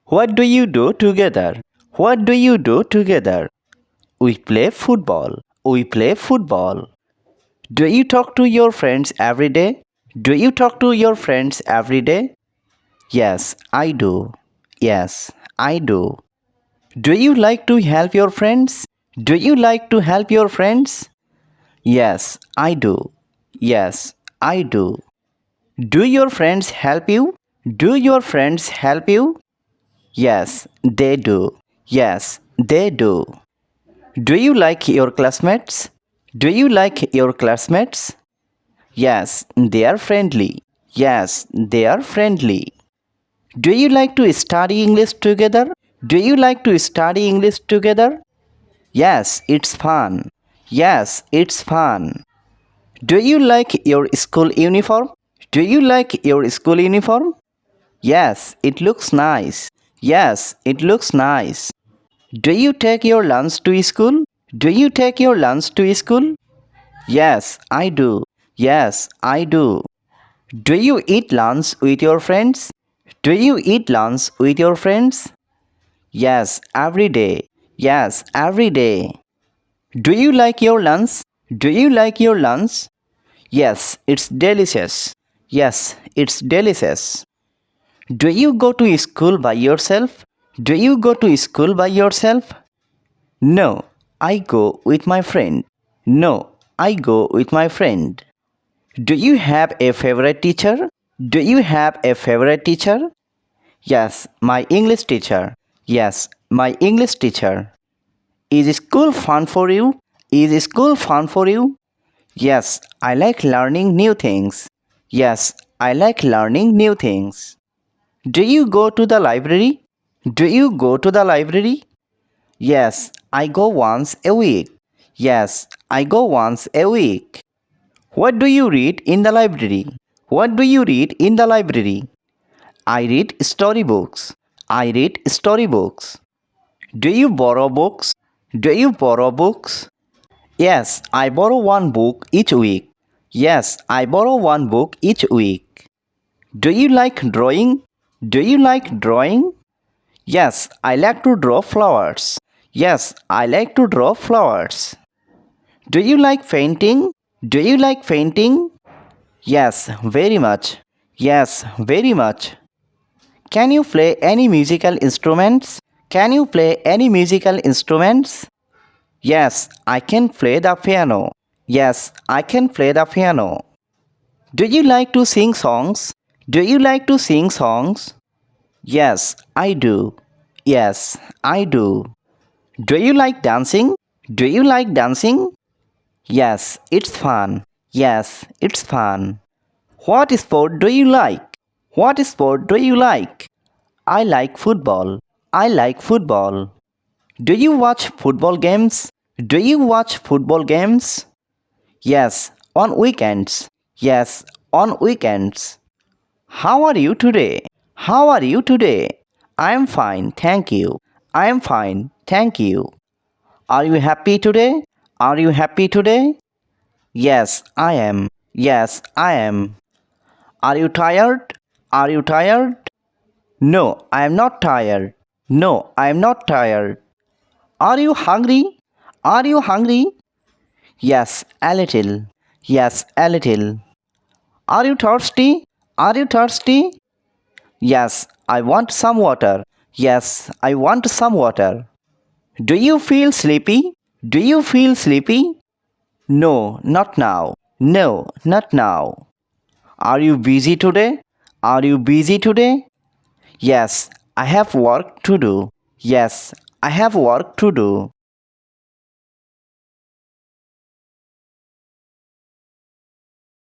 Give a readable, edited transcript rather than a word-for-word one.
What do you do together? What do you do together? We play football. We play football. Do you talk to your friends every day? Do you talk to your friends every day? Yes, I do. Yes, I do. Do you like to help your friends? Do you like to help your friends? Yes, I do. Yes, I do. Do your friends help you? Do your friends help you? Yes, they do. Yes, they do. Do you like your classmates? Do you like your classmates? Yes, they are friendly. Yes, they are friendly. Do you like to study English together? Do you like to study English together? Yes, it's fun. Yes, it's fun. Do you like your school uniform? Do you like your school uniform? Yes, it looks nice. Yes, it looks nice. Do you take your lunch to school? Do you take your lunch to school? Yes, I do. Yes, I do. Do you eat lunch with your friends? Do you eat lunch with your friends? Yes, every day. Yes, every day. Do you like your lunch? Do you like your lunch? Yes, it's delicious. Yes, it's delicious. Do you go to school by yourself? Do you go to school by yourself? No, I go with my friend. No, I go with my friend. Do you have a favorite teacher? Do you have a favorite teacher? Yes, my English teacher. Yes, my English teacher. Is school fun for you? Is school fun for you? Yes, I like learning new things. Yes, I like learning new things. Do you go to the library? Do you go to the library? Yes, I go once a week. Yes, I go once a week. What do you read in the library? What do you read in the library? I read storybooks. I read storybooks. Do you borrow books? Do you borrow books? Yes, I borrow one book each week. Yes, I borrow one book each week. Do you like drawing? Do you like drawing? Yes, I like to draw flowers. Yes, I like to draw flowers. Do you like painting? Do you like painting? Yes, very much. Yes, very much. Can you play any musical instruments? Can you play any musical instruments? Yes, I can play the piano. Yes, I can play the piano. Do you like to sing songs? Do you like to sing songs? Yes, I do. Yes, I do. Do you like dancing? Do you like dancing? Yes, it's fun. Yes, it's fun. What sport do you like? What sport do you like? I like football. I like football. Do you watch football games? Do you watch football games? Yes, on weekends. Yes, on weekends. How are you today? How are you today? I am fine, thank you. I am fine, thank you. Are you happy today? Are you happy today? Yes, I am. Yes, I am. Are you tired? Are you tired? No, I am not tired. No, I am not tired. Are you hungry? Are you hungry? Yes, a little. Yes, a little. Are you thirsty? Are you thirsty? Yes, I want some water. Yes, I want some water. Do you feel sleepy? Do you feel sleepy? No, not now. No, not now. Are you busy today? Are you busy today? Yes, I have work to do. Yes, I have work to do.